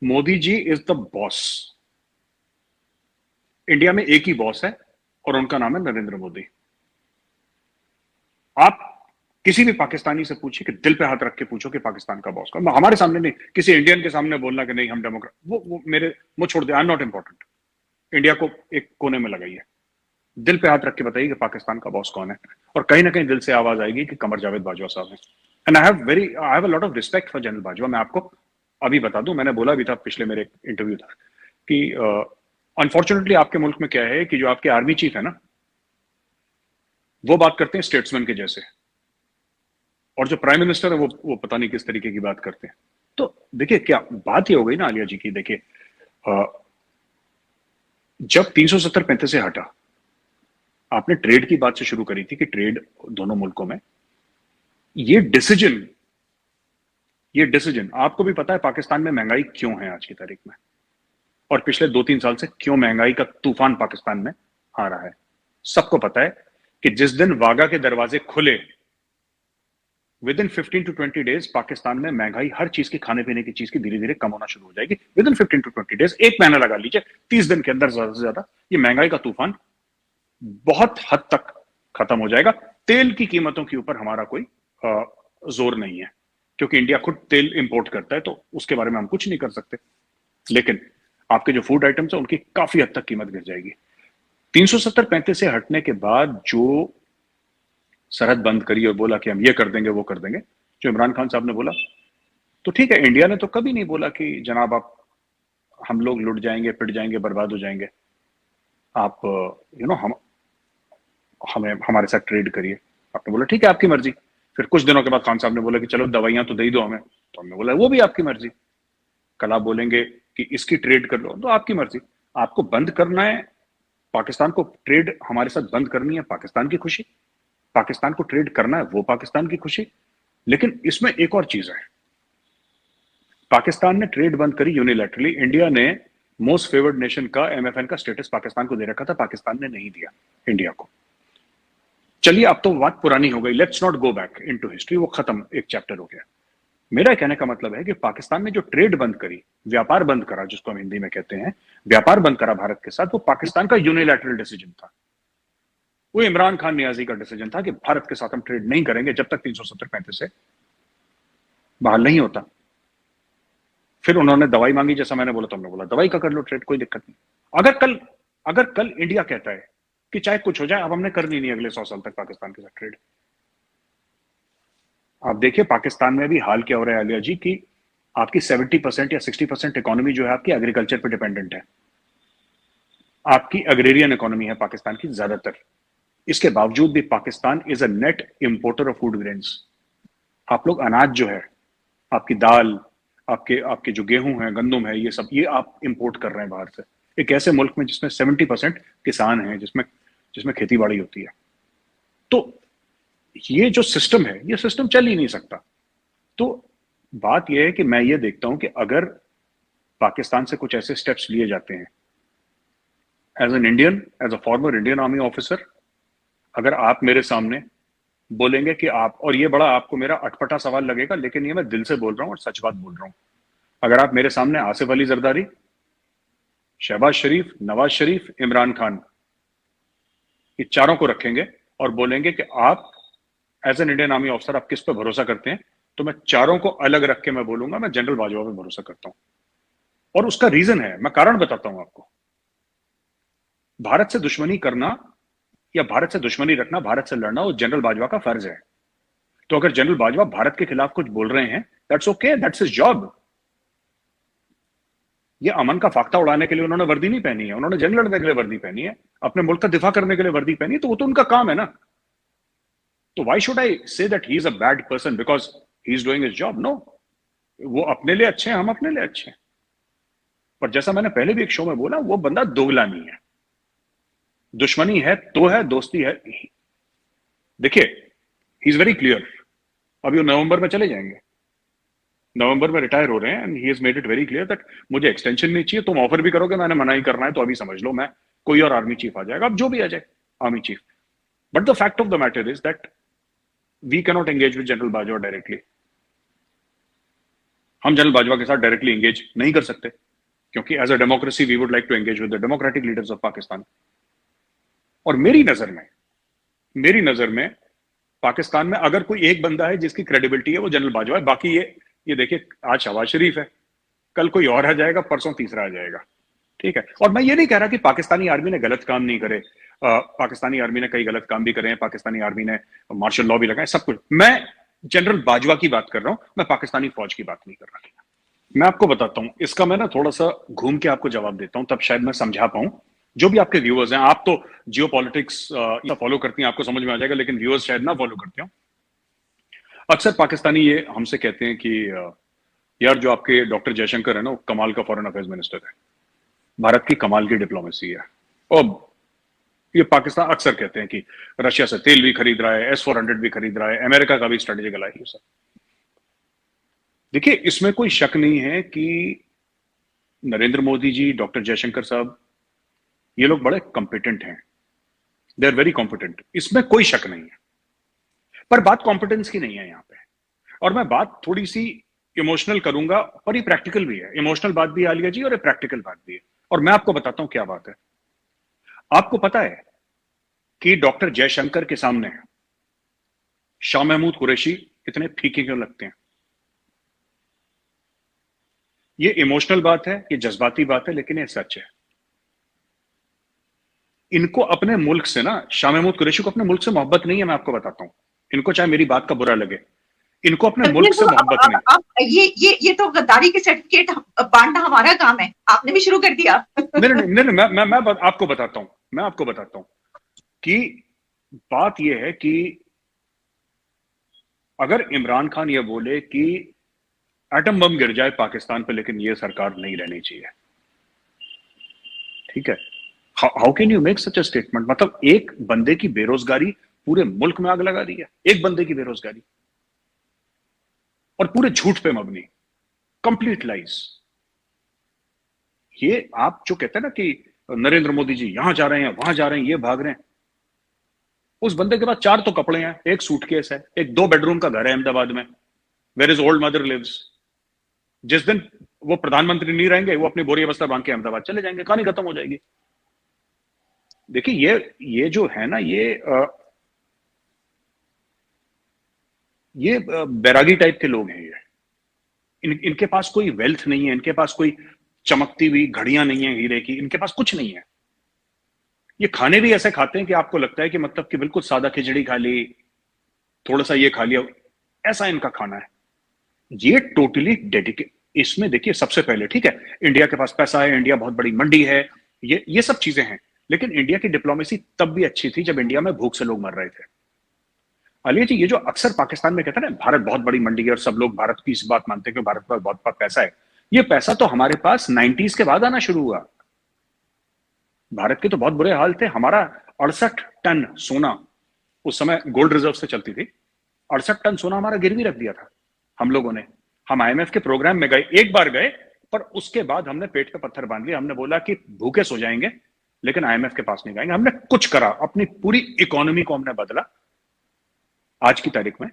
Modi ji is the boss. India में एक ही boss है और उनका नाम है नरेंद्र मोदी। आप किसी भी पाकिस्तानी से पूछिए कि दिल पे हाथ रख के पूछो कि पाकिस्तान का बॉस कौन। हमारे सामने नहीं, किसी इंडियन के सामने बोलना कि नहीं हम डेमोक्रेट, वो मेरे मुंह छोड़ दे, I am not important. India को एक कोने में लगाइए, दिल पे हाथ रख के बताइए कि पाकिस्तान का बॉस कौन है, और कहीं ना कहीं दिल से आवाज आएगी कि कमर जावेद बाजवा साहब हैं। And I have a lot of respect for general Bajwa. मैं आपको अभी बता दूं, मैंने बोला भी था पिछले मेरे इंटरव्यू था कि अनफॉर्चुनेटली आपके मुल्क में क्या है कि जो आपके आर्मी चीफ है ना, वो बात करते हैं स्टेट्समैन के जैसे, और जो प्राइम मिनिस्टर है वो पता नहीं किस तरीके की बात करते हैं। तो देखिए क्या बात ये हो गई ना आलिया जी की, देखिए जब 370-35 से हटा, आपने ट्रेड की बात से शुरू करी थी कि ट्रेड दोनों मुल्कों में, ये डिसीजन ये डिसीजन आपको भी पता है पाकिस्तान में महंगाई क्यों है आज की तारीख में, और पिछले 2-3 साल से क्यों महंगाई का तूफान पाकिस्तान में आ रहा है। सबको पता है कि जिस दिन वागा के दरवाजे खुले, with in 15 to 20 days Pakistan में महंगाई हर चीज की, खाने पीने की चीज की, धीरे धीरे कम होना शुरू हो जाएगी। विद इन 15 to 20 डेज, एक महीना लगा लीजिए, 30 दिन के अंदर ज्यादा से ज्यादा ये महंगाई का तूफान बहुत हद तक खत्म हो जाएगा। तेल की कीमतों के ऊपर हमारा कोई जोर नहीं है, क्योंकि इंडिया खुद तेल इंपोर्ट करता है, तो उसके बारे में हम कुछ नहीं कर सकते। लेकिन आपके जो फूड आइटम्स है उनकी काफी हद तक कीमत गिर जाएगी। 370-35 से हटने के बाद जो सरहद बंद करी और बोला कि हम ये कर देंगे वो कर देंगे, जो इमरान खान साहब ने बोला, तो ठीक है, इंडिया ने तो कभी नहीं बोला कि जनाब आप, हम लोग लुट जाएंगे, पिट जाएंगे, बर्बाद हो जाएंगे, आप हम हमें हमारे साथ ट्रेड करिए। आपने बोला ठीक है आपकी मर्जी। फिर कुछ दिनों के बाद खान साहब ने बोला कि चलो दवाइयां तो दे ही दो हमें, तो हमने बोला वो भी आपकी मर्जी। कल आप बोलेंगे कि इसकी ट्रेड कर लो, तो आपकी मर्जी। आपको बंद करना है पाकिस्तान को, ट्रेड हमारे साथ बंद करनी है, पाकिस्तान की खुशी। पाकिस्तान को ट्रेड करना है, वो पाकिस्तान की खुशी। लेकिन इसमें एक और चीज है, पाकिस्तान ने ट्रेड बंद करी यूनिलैटरली, इंडिया ने मोस्ट फेवर्ड नेशन का, एमएफएन का स्टेटस पाकिस्तान को दे रखा था, पाकिस्तान ने नहीं दिया इंडिया को। चलिए अब तो बात पुरानी हो गई, let's not go back into history, वो खत्म, एक चैप्टर हो गया। मेरा कहने का मतलब है कि पाकिस्तान ने जो ट्रेड बंद करी, व्यापार बंद करा, जिसको हम हिंदी में कहते हैं व्यापार बंद करा भारत के साथ, वो पाकिस्तान का यूनिलैटरल डिसीजन था। वो इमरान खान नियाजी का डिसीजन था कि भारत के साथ हम ट्रेड नहीं करेंगे जब तक 370-35 से बाहर नहीं होता। फिर उन्होंने दवाई मांगी, जैसा मैंने बोला, तो हमने बोला दवाई का कर लो ट्रेड, कोई दिक्कत नहीं। अगर कल इंडिया कहता है कि चाहे कुछ हो जाए, अब हमने करनी नहीं अगले 100 साल तक पाकिस्तान के साथ ट्रेड। आप देखिए पाकिस्तान में भी हाल क्या हो रहा है आलिया जी की, आपकी 70% या 60% इकोनॉमी जो है आपकी एग्रीकल्चर पे डिपेंडेंट है। आपकी अग्रेरियन इकोनॉमी है पाकिस्तान की ज्यादातर। इसके बावजूद भी Pakistan is a net importer of food grains. आप लोग अनाज जो है, आपकी दाल, आपके आपके जो गेहूं है, गंदम है, ये सब ये आप इंपोर्ट कर रहे हैं बाहर से, एक ऐसे मुल्क में जिसमें 70% किसान हैं, जिसमें जिसमें खेती बाड़ी होती है। तो ये जो सिस्टम है, ये सिस्टम चल ही नहीं सकता। तो बात यह है कि मैं ये देखता हूं कि अगर पाकिस्तान से कुछ ऐसे स्टेप्स लिए जाते हैं, as an Indian, as a former Indian army officer, अगर आप मेरे सामने बोलेंगे कि आप, और ये बड़ा आपको मेरा अटपटा सवाल लगेगा, लेकिन ये मैं दिल से बोल रहा हूं और सच बात बोल रहा हूं, अगर आप मेरे सामने आसिफ अली जरदारी, शहबाज शरीफ, नवाज शरीफ, इमरान खान, ये चारों को रखेंगे और बोलेंगे कि आप as an Indian army officer आप किस पे भरोसा करते हैं, तो मैं चारों को अलग रख के मैं बोलूंगा मैं जनरल बाजवा पे भरोसा करता हूं। और उसका रीजन है, मैं कारण बताता हूं आपको। भारत से दुश्मनी करना या भारत से दुश्मनी रखना, भारत से लड़ना, वो जनरल बाजवा का फर्ज है। तो अगर जनरल बाजवा भारत के खिलाफ कुछ बोल रहे हैं, that's okay, that's his job. ये अमन का फाख्ता उड़ाने के लिए उन्होंने वर्दी नहीं पहनी है, उन्होंने जंग लड़ने के लिए वर्दी पहनी है, अपने मुल्क का दिफा करने के लिए वर्दी पहनी है, तो वो तो उनका काम है ना। तो why should I say that he is a bad person because he is doing his job? No, वो अपने लिए अच्छे हैं, हम अपने लिए अच्छे हैं। पर जैसा मैंने पहले भी एक शो में बोला, वो बंदा दोगला नहीं है। दुश्मनी है तो है, दोस्ती है। देखिए ही इज वेरी क्लियर, अभी वो नवंबर में चले जाएंगे, नवंबर में रिटायर हो रहे हैं, and he has made it very clear that मुझे एक्सटेंशन नहीं चाहिए। तुम ऑफर भी करोगे, मैंने मना ही करना है, तो अभी समझ लो मैं, कोई और आर्मी चीफ आ जाएगा, अब जो भी आ जाए army chief. But the fact of the matter is that we cannot engage with general Bajwa directly. हम जनरल बाजवा के साथ डायरेक्टली एंगेज नहीं कर सकते, क्योंकि as a democracy we would like to engage with the democratic leaders of Pakistan. और मेरी नजर में पाकिस्तान में अगर कोई एक बंदा है जिसकी क्रेडिबिलिटी है वो जनरल बाजवा है। बाकी ये देखिए, आज शहबाज शरीफ है, कल कोई और आ जाएगा, परसों तीसरा आ जाएगा। ठीक है, और मैं ये नहीं कह रहा कि पाकिस्तानी आर्मी ने गलत काम नहीं करे, पाकिस्तानी आर्मी ने कई गलत काम भी करे हैं, पाकिस्तानी आर्मी ने मार्शल लॉ भी लगाए, सब कुछ। मैं जनरल बाजवा की बात कर रहा हूं, मैं पाकिस्तानी फौज की बात नहीं कर रहा। मैं आपको बताता हूं, इसका मैं ना थोड़ा सा घूम के आपको जवाब देता हूं, तब शायद मैं समझा पाऊं। जो भी आपके व्यूअर्स हैं, आप तो जियो पॉलिटिक्स फॉलो करती हैं, आपको समझ में आ जाएगा, लेकिन व्यूअर्स शायद ना फॉलो करते हो। अक्सर पाकिस्तानी ये हमसे कहते हैं कि यार जो आपके डॉक्टर जयशंकर है ना, वो कमाल का फॉरेन अफेयर्स मिनिस्टर है, भारत की कमाल की डिप्लोमेसी है। और ये पाकिस्तान अक्सर कहते हैं कि रशिया से तेल भी खरीद रहा है, S-400 भी खरीद रहा है, अमेरिका का भी स्ट्रेटेजिक अलाई है सब। देखिए, इसमें कोई शक नहीं है कि नरेंद्र मोदी जी, डॉक्टर जयशंकर साहब, ये लोग बड़े कॉम्पिटेंट हैं, दे आर वेरी कॉम्पिटेंट, इसमें कोई शक नहीं है। पर बात कॉम्पिटेंस की नहीं है यहां पे, और मैं बात थोड़ी सी इमोशनल करूंगा, पर ये प्रैक्टिकल भी है। इमोशनल बात भी आलिया जी, और ये प्रैक्टिकल बात भी है। और मैं आपको बताता हूं क्या बात है। आपको पता है कि डॉक्टर जयशंकर के सामने शाह महमूद कुरैशी इतने फीके क्यों लगते हैं? ये इमोशनल बात है, ये जज्बाती बात है, लेकिन ये सच है। इनको अपने मुल्क से ना, शाह महमूद कुरैशी को अपने मुल्क से मोहब्बत नहीं है, मैं आपको बताता हूं। इनको चाहे मेरी बात का बुरा लगे, इनको अपने मुल्क से मोहब्बत नहीं। अब ये तो गद्दारी के सर्टिफिकेट बांटना हमारा काम है, आपने भी शुरू कर दिया। नहीं नहीं नहीं, मैं आपको बताता हूं कि बात यह है कि अगर इमरान खान ये बोले कि एटम बम गिर जाए पाकिस्तान पर, लेकिन ये सरकार नहीं रहनी चाहिए, ठीक है, how can you make such a statement? मतलब एक बंदे की बेरोजगारी पूरे मुल्क में आग लगा दी है, एक बंदे की बेरोजगारी, और पूरे झूठ पे मबनी, कंप्लीट लाइज। ये आप जो कहते हैं ना कि नरेंद्र मोदी जी यहां जा रहे हैं, वहां जा रहे हैं, ये भाग रहे हैं, उस बंदे के पास 4 तो कपड़े हैं, एक सूटकेस है, एक 2 बेडरूम का घर है अहमदाबाद में, where is old mother lives. जिस दिन वो प्रधानमंत्री नहीं रहेंगे, वो अपनी बोरी बस्ता बांध के अहमदाबाद चले जाएंगे, कहानी खत्म हो जाएगी। देखिए, ये जो है ना, ये बैरागी टाइप के लोग हैं। इनके पास कोई वेल्थ नहीं है, इनके पास कोई चमकती हुई घड़ियां नहीं है हीरे की, इनके पास कुछ नहीं है। ये खाने भी ऐसे खाते हैं कि आपको लगता है कि मतलब कि बिल्कुल सादा खिचड़ी खा ली, थोड़ा सा ये खा लिया, ऐसा इनका खाना है। ये टोटली डेडिकेट। इसमें देखिए, सबसे पहले ठीक है, इंडिया के पास पैसा है, इंडिया बहुत बड़ी मंडी है, ये सब चीजें हैं, लेकिन इंडिया की डिप्लोमेसी तब भी अच्छी थी जब इंडिया में भूख से लोग मर रहे थे। अलिया जी, ये जो अक्सर पाकिस्तान में कहते हैं ना, भारत बहुत बड़ी मंडी है और सब लोग भारत की इस बात मानते हैं कि भारत पर बहुत पैसा है, ये पैसा तो हमारे पास 90s के बाद आना शुरू हुआ। भारत के तो बहुत बुरे हाल थे। हमारा 68 टन सोना, उस समय गोल्ड रिजर्व से चलती थी, 68 टन सोना हमारा गिरवी रख दिया था हम लोगों ने। हम IMF के प्रोग्राम में गए, एक बार गए, पर उसके बाद हमने पेट पे पत्थर बांध लिया। हमने बोला कि भूखे सो जाएंगे, लेकिन IMF के पास नहीं जाएंगे। हमने कुछ करा, अपनी पूरी इकोनॉमी को हमने बदला। आज की तारीख में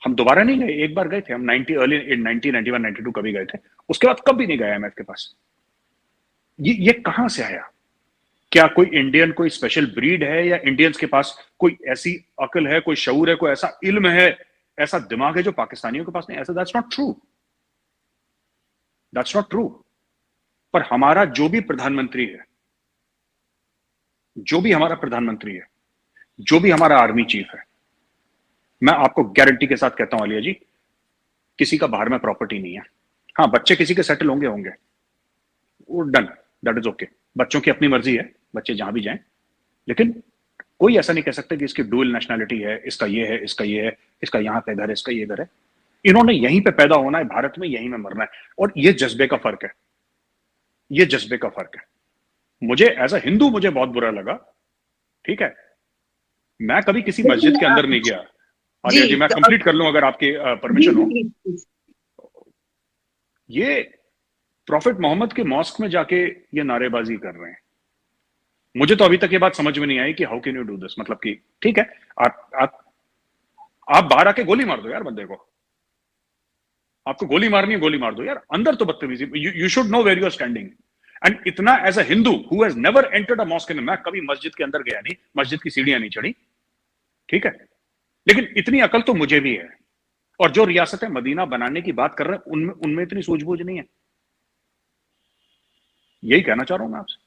हम दोबारा नहीं गए, एक बार गए थे हम, 1991 92 कभी गए थे, उसके बाद कभी नहीं गए IMF के पास। ये कहां से आया? क्या कोई इंडियन कोई स्पेशल ब्रीड है, या इंडियंस के पास कोई ऐसी अकल है, कोई शऊर है, कोई ऐसा इल्म है, ऐसा दिमाग है जो पाकिस्तानियों के पास नहीं? ऐसा that's not true, that's not true. पर हमारा जो भी प्रधानमंत्री है, जो भी हमारा प्रधानमंत्री है, जो भी हमारा आर्मी चीफ है, मैं आपको गारंटी के साथ कहता हूं आलिया जी, किसी का बाहर में प्रॉपर्टी नहीं है। हाँ, बच्चे किसी के सेटल होंगे, वो डन, दैट इज ओके, बच्चों की अपनी मर्जी है, बच्चे जहां भी जाएं, लेकिन कोई ऐसा नहीं कह सकता कि इसकी डुअल नेशनैलिटी है, इसका ये है, इसका ये है, इसका यहां पे घर है, इसका ये घर है। इन्होंने यहीं पे पैदा होना है, भारत में, यहीं में मरना है। और ये जज्बे का फर्क है, ये जज्बे का फर्क है। मुझे एज अ हिंदू मुझे बहुत बुरा लगा, ठीक है, मैं कभी किसी मस्जिद के अंदर नहीं गया। आलिया जी, मैं कंप्लीट कर लूं अगर आपकी परमिशन हो। ये प्रॉफिट मोहम्मद के मॉस्क में जाके ये नारेबाजी कर रहे हैं। मुझे तो अभी तक ये बात समझ में नहीं आई कि how can you do this. मतलब कि ठीक है, आप बाहर आके गोली मार दो यार बंदे को, आपको गोली मारनी है गोली मार दो यार, अंदर तो बदतमीजी, you should know where you are standing. And इतना as a Hindu who has never entered a mosque, मैं कभी मस्जिद के अंदर गया नहीं, मस्जिद की सीढ़ियां नहीं चढ़ी, ठीक है, लेकिन इतनी अकल तो मुझे भी है। और जो रियासत मदीना बनाने की बात कर रहे हैं उनमें उनमें इतनी सूझबूझ नहीं है। यही कहना चाह रहा हूं मैं आपसे।